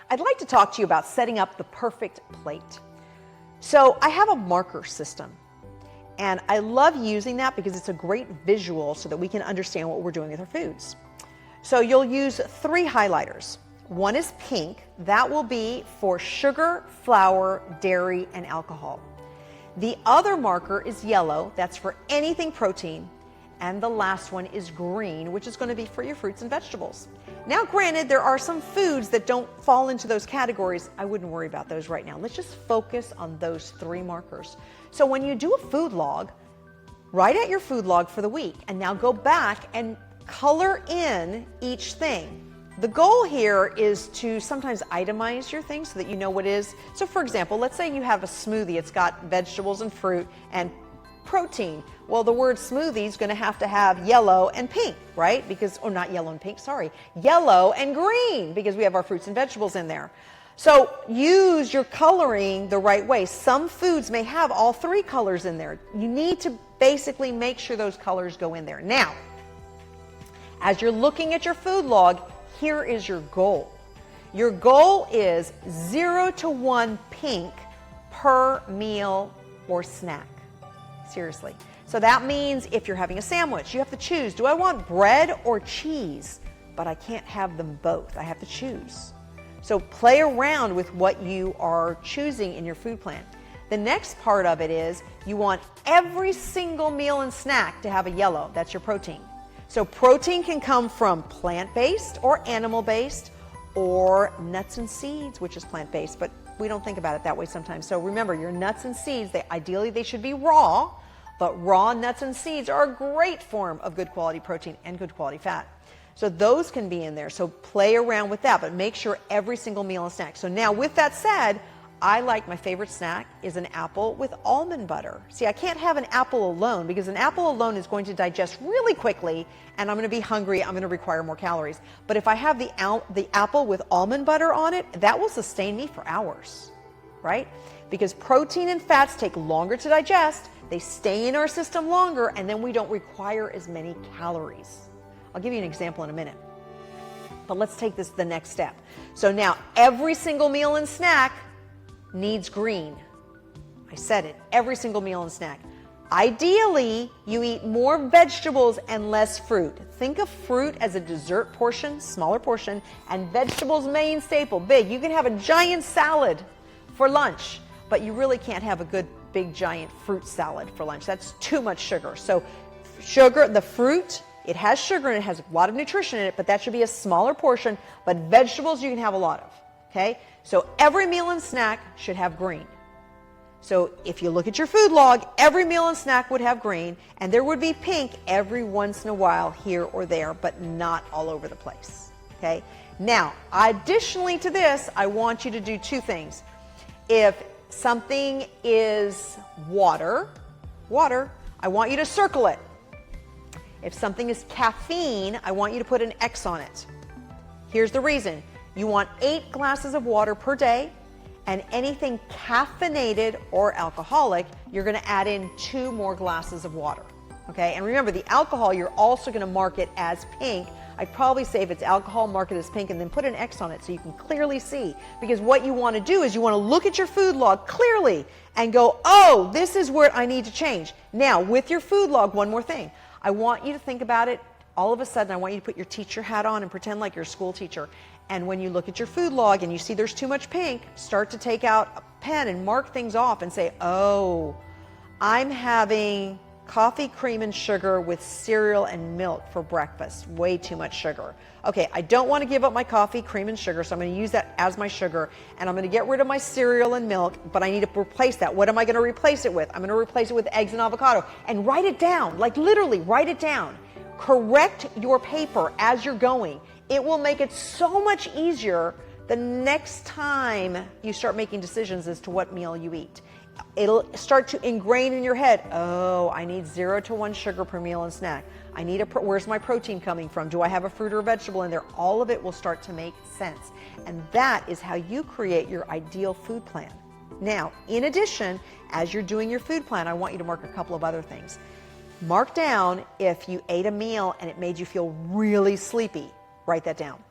I'd like to talk to you about setting up the perfect plate. So I have a marker system, and I love using that because it's a great visual so that we can understand what we're doing with our foods. So you'll use 3 highlighters. One is pink. That will be for sugar, flour, dairy, and alcohol. The other marker is yellow. That's for anything protein. And the last one is green, which is going to be for your fruits and vegetables. Now, granted, there are some foods that don't fall into those categories. I wouldn't worry about those right now. Let's just focus on those 3 markers. So when you do a food log, write out your food log for the week, and now go back and color in each thing. The goal here is to sometimes itemize your things so that you know what is. So for example, let's say you have a smoothie. It's got vegetables and fruit and protein. Well, the word smoothie is going to have yellow and pink, right? Because, or not yellow and pink, sorry, yellow and green, because we have our fruits and vegetables in there. So use your coloring the right way. Some foods may have all 3 colors in there. You need to basically make sure those colors go in there. Now, as you're looking at your food log, here is your goal. Your goal is 0 to 1 pink per meal or snack. Seriously. So that means if you're having a sandwich, you have to choose, do I want bread or cheese? But I can't have them both. I have to choose. So play around with what you are choosing in your food plan. The next part of it is you want every single meal and snack to have a yellow. That's your protein. So protein can come from plant-based or animal-based or nuts and seeds, which is plant-based, but we don't think about it that way sometimes. So remember, your nuts and seeds, ideally they should be raw, but raw nuts and seeds are a great form of good quality protein and good quality fat. So those can be in there. So play around with that, but make sure every single meal and snack. So now with that said, I like, my favorite snack is an apple with almond butter. See, I can't have an apple alone because an apple alone is going to digest really quickly and I'm going to be hungry. I'm going to require more calories. But if I have the apple with almond butter on it, that will sustain me for hours, right? Because protein and fats take longer to digest, they stay in our system longer, and then we don't require as many calories. I'll give you an example in a minute. But let's take this the next step. So now every single meal and snack needs green. I said it, every single meal and snack. Ideally, you eat more vegetables and less fruit. Think of fruit as a dessert portion, smaller portion, and vegetables main staple, big. You can have a giant salad for lunch, but you really can't have a good big giant fruit salad for lunch. That's too much sugar. So sugar, the fruit, it has sugar and it has a lot of nutrition in it, but that should be a smaller portion. But vegetables you can have a lot of, okay? So every meal and snack should have green. So if you look at your food log, every meal and snack would have green, and there would be pink every once in a while here or there, but not all over the place, okay? Now, additionally to this, I want you to do 2 things. If something is water, I want you to circle it. If something is caffeine, I want you to put an X on it. Here's the reason. You want 8 glasses of water per day, and anything caffeinated or alcoholic, you're going to add in 2 more glasses of water. Okay, and remember, the alcohol, you're also going to mark it as pink. I'd probably say if it's alcohol, mark it as pink and then put an X on it so you can clearly see. Because what you want to do is you want to look at your food log clearly and go, oh, this is where I need to change. Now, with your food log, one more thing. I want you to think about it. All of a sudden, I want you to put your teacher hat on and pretend like you're a school teacher. And when you look at your food log and you see there's too much pink, start to take out a pen and mark things off and say, oh, I'm having coffee, cream, and sugar with cereal and milk for breakfast. Way too much sugar. Okay, I don't want to give up my coffee, cream, and sugar, so I'm going to use that as my sugar, and I'm going to get rid of my cereal and milk, but I need to replace that. What am I going to replace it with? I'm going to replace it with eggs and avocado. And write it down, like literally write it down. Correct your paper as you're going. It will make it so much easier the next time you start making decisions as to what meal you eat. It'll start to ingrain in your head, oh, I need 0 to 1 sugar per meal and snack. I need where's my protein coming from? Do I have a fruit or a vegetable in there? All of it will start to make sense. And that is how you create your ideal food plan. Now, in addition, as you're doing your food plan, I want you to mark a couple of other things. Mark down if you ate a meal and it made you feel really sleepy. Write that down.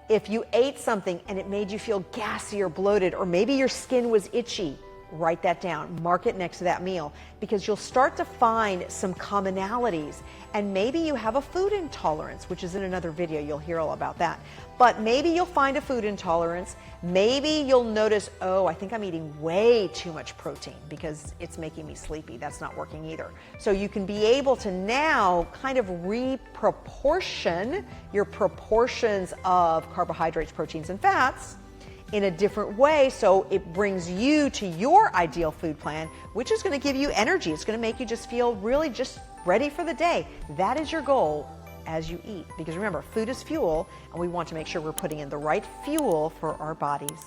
If you ate something and it made you feel gassy or bloated, or maybe your skin was itchy, write that down, mark it next to that meal, because you'll start to find some commonalities. And maybe you have a food intolerance, which is in another video, you'll hear all about that. But maybe you'll find a food intolerance. Maybe you'll notice, oh, I think I'm eating way too much protein because it's making me sleepy. That's not working either. So you can be able to now kind of reproportion your proportions of carbohydrates, proteins, and fats in a different way, so it brings you to your ideal food plan, which is going to give you energy. It's going to make you just feel really just ready for the day. That is your goal as you eat, because remember, food is fuel, and we want to make sure we're putting in the right fuel for our bodies.